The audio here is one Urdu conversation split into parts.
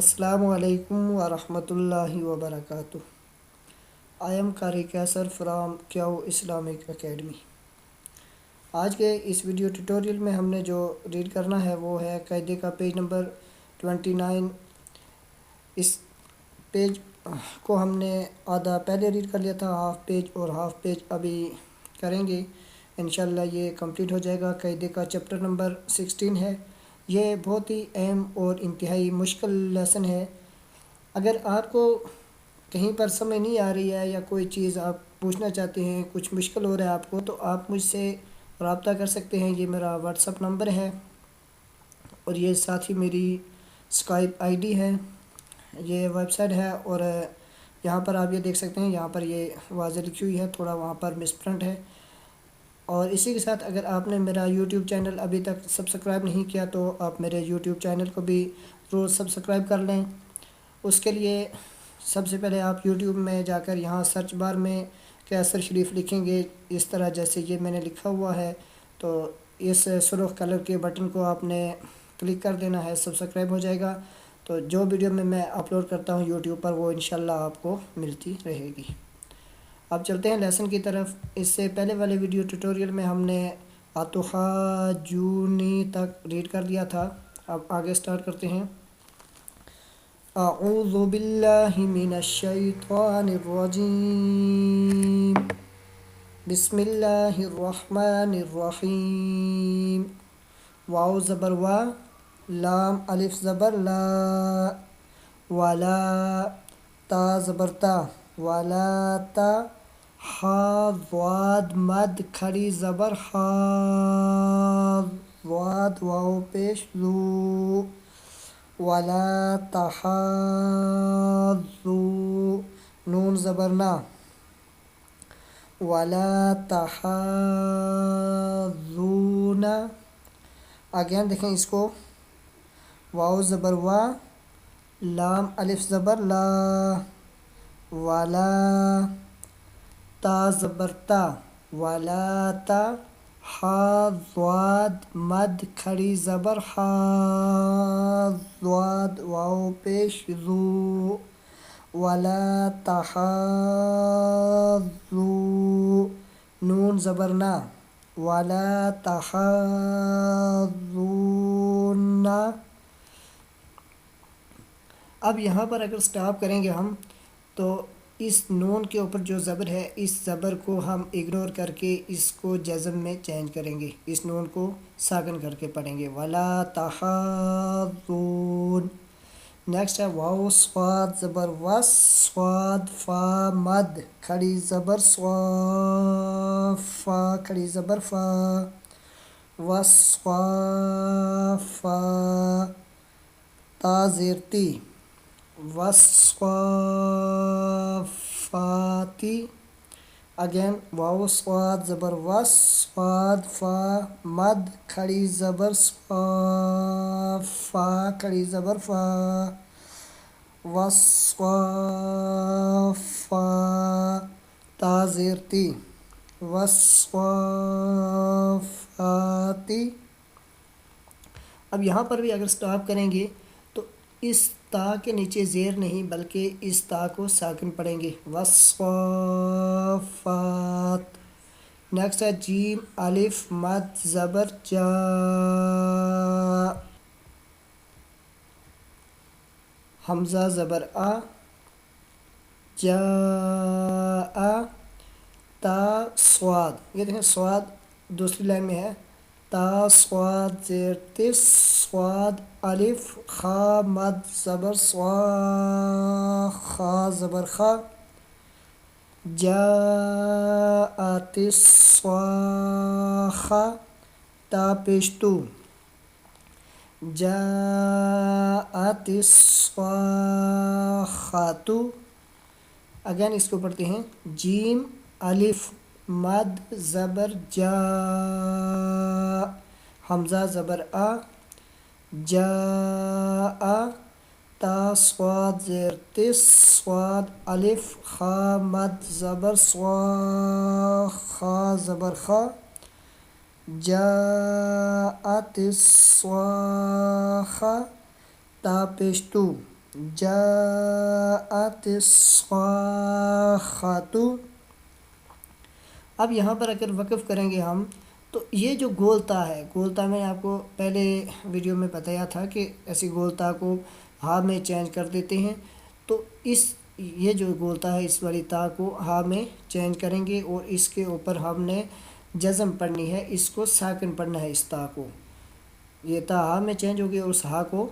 السلام علیکم ورحمۃ اللہ وبرکاتہ۔ آئی ایم قاری کیسر فرام کیو اسلامک اکیڈمی۔ آج کے اس ویڈیو ٹیوٹوریل میں ہم نے جو ریڈ کرنا ہے وہ ہے قاعدے کا پیج نمبر 29۔ اس پیج کو ہم نے آدھا پہلے ریڈ کر لیا تھا، ہاف پیج اور ہاف پیج ابھی کریں گے، انشاءاللہ یہ کمپلیٹ ہو جائے گا۔ قاعدے کا چیپٹر نمبر 16 ہے۔ یہ بہت ہی اہم اور انتہائی مشکل لیسن ہے۔ اگر آپ کو کہیں پر سمجھ نہیں آ رہی ہے یا کوئی چیز آپ پوچھنا چاہتے ہیں، کچھ مشکل ہو رہا ہے آپ کو، تو آپ مجھ سے رابطہ کر سکتے ہیں۔ یہ میرا واٹس ایپ نمبر ہے اور یہ ساتھ ہی میری اسکائپ آئی ڈی ہے، یہ ویب سائٹ ہے، اور یہاں پر آپ یہ دیکھ سکتے ہیں، یہاں پر یہ واضح لکھی ہوئی ہے، تھوڑا وہاں پر مس پرنٹ ہے۔ اور اسی کے ساتھ اگر آپ نے میرا یوٹیوب چینل ابھی تک سبسکرائب نہیں کیا تو آپ میرے یوٹیوب چینل کو بھی ضرور سبسکرائب کر لیں۔ اس کے لیے سب سے پہلے آپ یوٹیوب میں جا کر یہاں سرچ بار میں کیسر شریف لکھیں گے، اس طرح جیسے یہ میں نے لکھا ہوا ہے، تو اس سرخ کلر کے بٹن کو آپ نے کلک کر دینا ہے، سبسکرائب ہو جائے گا۔ تو جو ویڈیو میں اپلوڈ کرتا ہوں یوٹیوب پر وہ انشاءاللہ آپ کو ملتی رہے گی۔ اب چلتے ہیں لیسن کی طرف۔ اس سے پہلے والے ویڈیو ٹیوٹوریل میں ہم نے اتحاجونی تک ریڈ کر لیا تھا۔ اب آگے سٹارٹ کرتے ہیں۔ اعوذ باللہ من الشیطان الرجیم، بسم اللہ الرحمن الرحیم۔ واو زبر وا، لام الف زبر لا، ولا، تا زبر تا، ولا تا، ہا ضاد مد کھڑی زبر ہا، ضاد واو پیش ذو، ولا تحاضوا، نون زبر نا، ولا تحاضون۔ اگین دیکھیں اس کو، واو زبر وا، لام الف زبر لا، ولا، تا زبر تا، ولا تا، ہا ضاد مد کھڑی زبر ہا، ضاد واو پیش ذو، ولا تحاضوا، نون زبر نا، ولا تحاضون۔ اب یہاں پر اگر سٹاپ کریں گے ہم تو اس نون کے اوپر جو زبر ہے، اس زبر کو ہم اگنور کر کے اس کو جزم میں چینج کریں گے، اس نون کو ساکن کر کے پڑھیں گے، ولا تحاضون۔ نیکسٹ ہے واو صاد زبر وس، صاد فا مد کھڑی زبر سوا، فا کھڑی زبر فا، وصفا، تا زیر تی، وصفاتی۔ اگین واو صاد زبر وس، صاد فا مد کھڑی زبر سوا، فا کھڑی زبر فا، وصفا، تا زیر تی، وصفاتی۔ اب یہاں پر بھی اگر سٹاپ کریں گے تو اس تا کے نیچے زیر نہیں بلکہ اس تا کو ساکن پڑھیں گے، وصفات۔ نیکسٹ ہے جیم الف مد زبر جا، حمزہ زبر آ، جا، تا صاد، یہ دیکھیں صاد دوسری لائن میں ہے، تا صاد زیر تس، صاد الف خا مد زبر سوا، خا زبر خا، جاءت الصاخہ، تا پیش تو، جاءت الصاخۃ۔ اگین اس کو پڑھتے ہیں، جیم الف مد زبر جا، حمزہ زبر آ، جاء، تا صاد زیر تس، صاد الف خا مد زبر سوا، خا زبر خا، جاءت الصاخہ، تا پیش تو، جاءت الصاخۃ۔ اب یہاں پر اگر وقف کریں گے ہم تو یہ جو گولتا ہے، گولتا میں نے آپ کو پہلے ویڈیو میں بتایا تھا کہ ایسی گولتا کو ہا میں چینج کر دیتے ہیں، تو یہ جو گولتا ہے اس والی تا کو ہا میں چینج کریں گے اور اس کے اوپر ہم نے جزم پڑھنی ہے، اس کو ساکن پڑھنا ہے، اس تا کو، یہ تا ہا میں چینج ہوگی اور اس ہا کو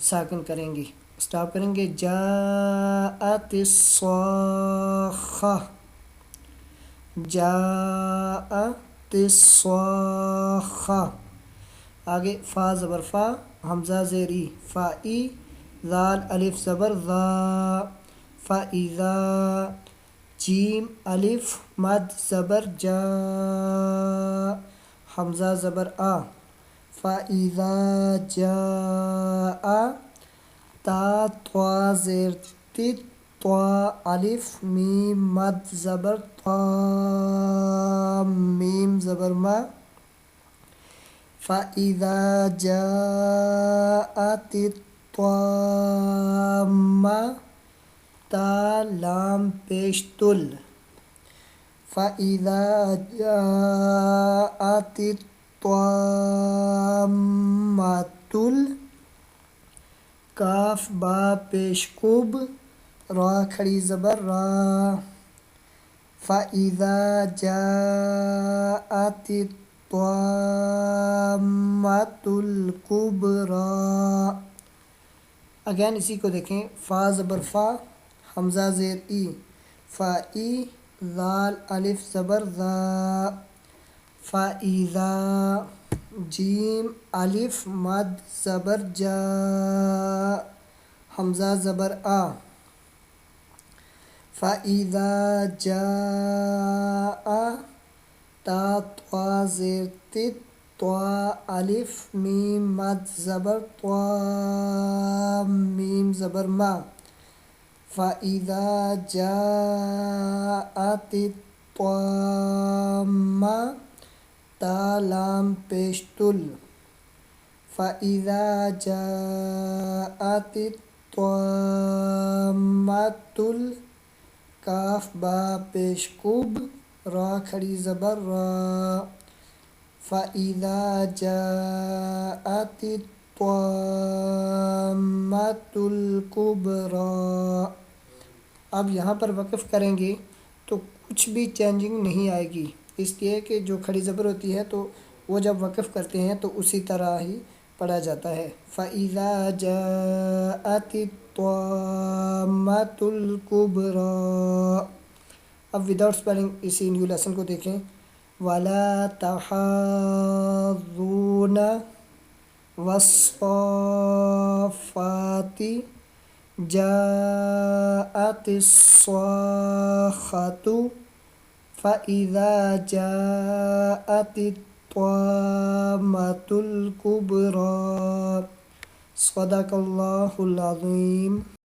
ساکن کریں گے، اسٹاپ کریں گے، جاءت الصاخہ، جاءت الصاخہ۔ آگے فا زبر فا، حمزہ زیری فائی، ذال الف زبر ذا، فاذا، جیم الف مد زبر جا، حمزہ زبر آ، فاذا جاء، تا طوا زیر تی، طوا الف میم مد زبر طا، میم زبر ما، فاذا جاءت الطامہ، تا لام پیش تل، فاذا جاءت الطامۃ، کاف با پیش کب، را کھڑی زبر را، فاذا جاءت الطامۃ الکبریٰ۔ اگین اسی کو دیکھیں، فا زبر فا، حمزہ زیر ای، فائی، ذال الف زبر ذا، فاذا، جیم الف مد زبر جا، حمزہ زبر آ، فاذا جاء، تا طوا زیر تی، طوا الف میم مد زبر طوا، میم زبر ما، فاذا جاءت الطامہ، تا لام پیش تل، فاذا جاءت الطامۃ، کاف با پیش کب، را کھڑی زبر را، فاذا جاءت الطامۃ الکبریٰ۔ اب یہاں پر وقف کریں گے تو کچھ بھی چینجنگ نہیں آئے گی، اس لیے کہ جو کھڑی زبر ہوتی ہے تو وہ جب وقف کرتے ہیں تو اسی طرح ہی پڑھا جاتا ہے، فاذا جاءت الطامۃ الکبریٰ۔ اب وداؤٹ اسپیلنگ اسی نیو لیسن کو دیکھیں، ولا تحاضون، والصافات، جاءت الصاخۃ، فاذا جاءت الطامۃ الکبریٰ۔ صدق اللہ العظیم۔